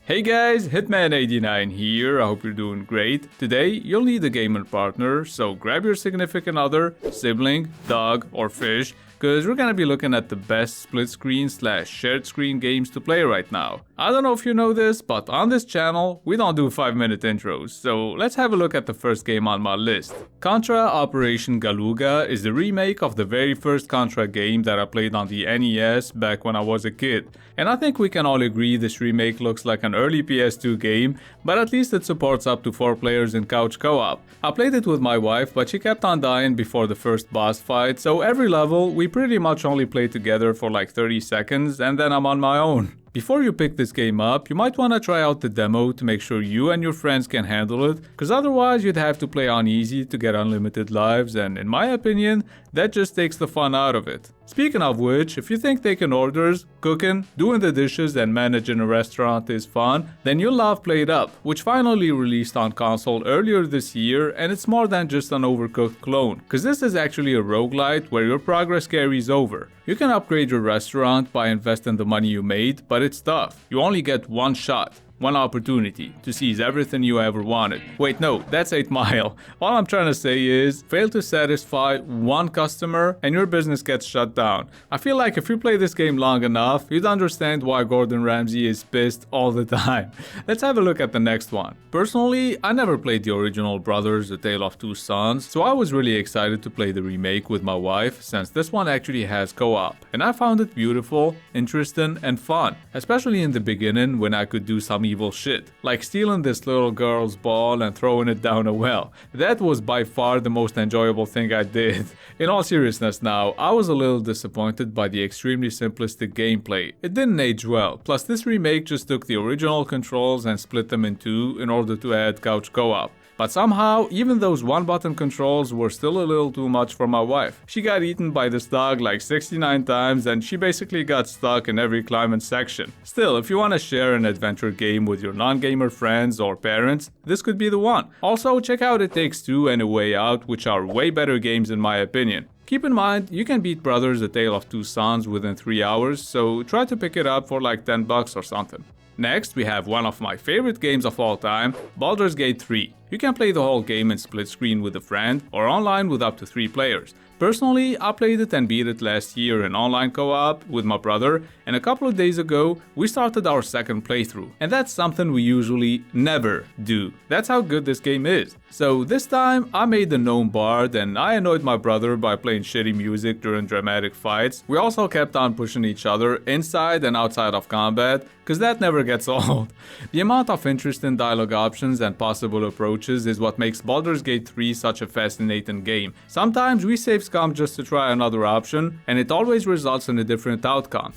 Hey guys, Hitman89 here, I hope you're doing great. Today, you'll need a gaming partner, so grab your significant other, sibling, dog, or fish, because we're gonna be looking at the best split screen / shared screen games to play right now. I don't know if you know this, but on this channel, we don't do 5-minute intros, so let's have a look at the first game on my list. Contra Operation Galuga is the remake of the very first Contra game that I played on the NES back when I was a kid. And I think we can all agree this remake looks like an early PS2 game, but at least it supports up to 4 players in couch co-op. I played it with my wife, but she kept on dying before the first boss fight, so every level we pretty much only play together for like 30 seconds and then I'm on my own. Before you pick this game up, you might want to try out the demo to make sure you and your friends can handle it, cause otherwise you'd have to play on easy to get unlimited lives, and in my opinion, that just takes the fun out of it. Speaking of which, if you think taking orders, cooking, doing the dishes and managing a restaurant is fun, then you'll love Plateup, which finally released on console earlier this year, and it's more than just an overcooked clone, cause this is actually a roguelite where your progress carries over. You can upgrade your restaurant by investing the money you made, but it's tough. You only get one shot. One opportunity to seize everything you ever wanted. Wait, no, that's 8 Mile. All I'm trying to say is, fail to satisfy one customer and your business gets shut down. I feel like if you play this game long enough, you'd understand why Gordon Ramsay is pissed all the time. Let's have a look at the next one. Personally, I never played the original Brothers, A Tale of Two Sons, so I was really excited to play the remake with my wife, since this one actually has co-op. And I found it beautiful, interesting, and fun, especially in the beginning when I could do some evil shit, like stealing this little girl's ball and throwing it down a well. That was by far the most enjoyable thing I did. In all seriousness now, I was a little disappointed by the extremely simplistic gameplay. It didn't age well, plus this remake just took the original controls and split them in two in order to add couch co-op. But somehow, even those one-button controls were still a little too much for my wife. She got eaten by this dog like 69 times and she basically got stuck in every climbing section. Still, if you want to share an adventure game with your non-gamer friends or parents, this could be the one. Also, check out It Takes Two and A Way Out, which are way better games in my opinion. Keep in mind, you can beat Brothers, A Tale of Two Sons within 3 hours, so try to pick it up for like 10 bucks or something. Next, we have one of my favorite games of all time, Baldur's Gate 3. You can play the whole game in split screen with a friend or online with up to 3 players. Personally, I played it and beat it last year in online co-op with my brother, and a couple of days ago, we started our second playthrough. And that's something we usually never do. That's how good this game is. So this time, I made the gnome bard and I annoyed my brother by playing shitty music during dramatic fights. We also kept on pushing each other inside and outside of combat, cause that never gets old. The amount of interesting dialogue options and possible approaches is what makes Baldur's Gate 3 such a fascinating game. Sometimes we save scum just to try another option, and it always results in a different outcome.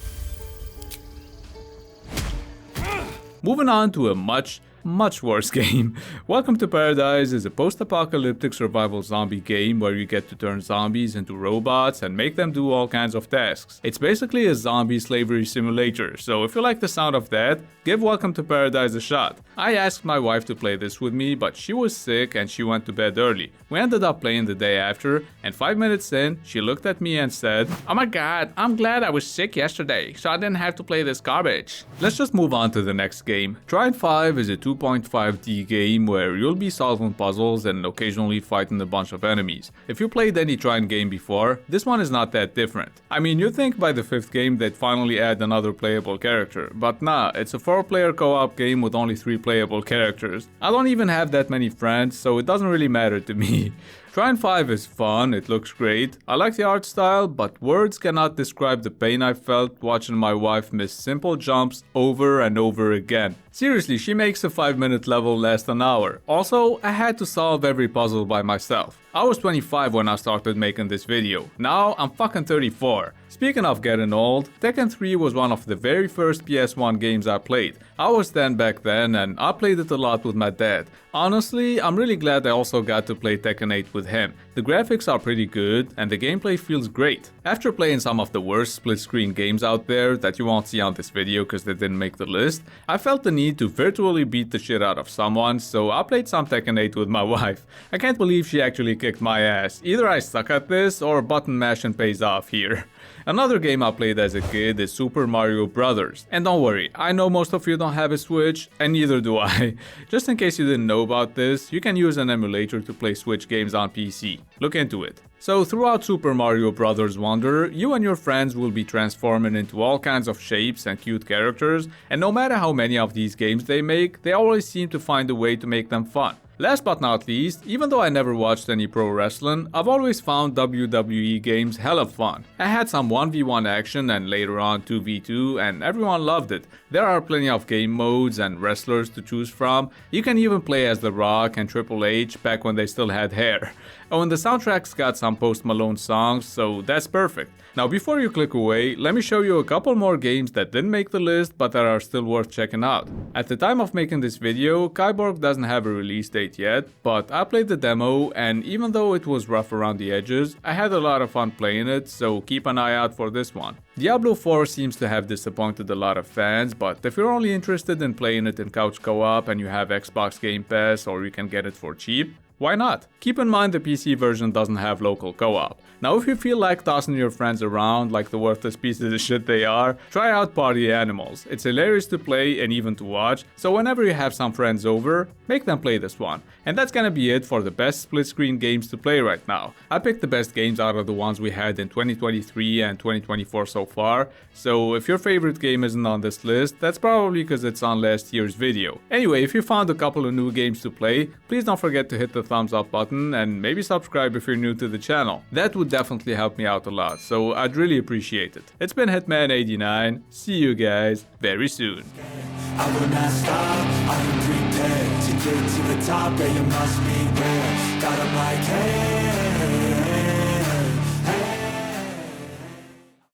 Moving on to a much worse game. Welcome to ParadiZe is a post-apocalyptic survival zombie game where you get to turn zombies into robots and make them do all kinds of tasks. It's basically a zombie slavery simulator, so if you like the sound of that, give Welcome to ParadiZe a shot. I asked my wife to play this with me, but she was sick and she went to bed early. We ended up playing the day after, and 5 minutes in, she looked at me and said, "Oh my god, I'm glad I was sick yesterday, so I didn't have to play this garbage." Let's just move on to the next game. Trine 5 is a 2.5D game where you'll be solving puzzles and occasionally fighting a bunch of enemies. If you played any Trine game before, this one is not that different. I mean, you'd think by the 5th game they'd finally add another playable character, but nah, it's a 4-player co-op game with only 3 playable characters. I don't even have that many friends, so it doesn't really matter to me. Trine 5 is fun, it looks great, I like the art style, but words cannot describe the pain I felt watching my wife miss simple jumps over and over again. Seriously, she makes a 5-minute level last an hour. Also, I had to solve every puzzle by myself. I was 25 when I started making this video. Now I'm fucking 34. Speaking of getting old, Tekken 3 was one of the very first PS1 games I played. I was 10 back then and I played it a lot with my dad. Honestly, I'm really glad I also got to play Tekken 8 with him. The graphics are pretty good and the gameplay feels great. After playing some of the worst split screen games out there that you won't see on this video because they didn't make the list, I felt the need to virtually beat the shit out of someone, so I played some Tekken 8 with my wife. I can't believe she actually kicked my ass. Either I suck at this or button mashing pays off here. Another game I played as a kid is Super Mario Brothers. And don't worry, I know most of you don't have a Switch, and neither do I. Just in case you didn't know about this, you can use an emulator to play Switch games on PC. Look into it. So throughout Super Mario Bros. Wonder, you and your friends will be transforming into all kinds of shapes and cute characters, and no matter how many of these games they make, they always seem to find a way to make them fun. Last but not least, even though I never watched any pro wrestling, I've always found WWE games hella fun. I had some 1v1 action and later on 2v2, and everyone loved it. There are plenty of game modes and wrestlers to choose from. You can even play as The Rock and Triple H back when they still had hair. Oh, and the soundtrack's got some Post Malone songs, so that's perfect. Now before you click away, let me show you a couple more games that didn't make the list but that are still worth checking out. At the time of making this video, Kyborg doesn't have a release date yet, but I played the demo, and even though it was rough around the edges, I had a lot of fun playing it, so keep an eye out for this one. Diablo 4 seems to have disappointed a lot of fans, but if you're only interested in playing it in couch co-op and you have Xbox Game Pass or you can get it for cheap, why not? Keep in mind the PC version doesn't have local co-op. Now if you feel like tossing your friends around like the worthless pieces of shit they are, try out Party Animals. It's hilarious to play and even to watch, so whenever you have some friends over, make them play this one. And that's gonna be it for the best split screen games to play right now. I picked the best games out of the ones we had in 2023 and 2024 so far, so if your favorite game isn't on this list, that's probably because it's on last year's video. Anyway, if you found a couple of new games to play, please don't forget to hit the thumbs up button and maybe subscribe if you're new to the channel. That would definitely help me out a lot, so I'd really appreciate it. It's been Hitman89, see you guys very soon. I will not stop, I am prepared to get to the top, yeah, you must be there. God, I'm like, hey.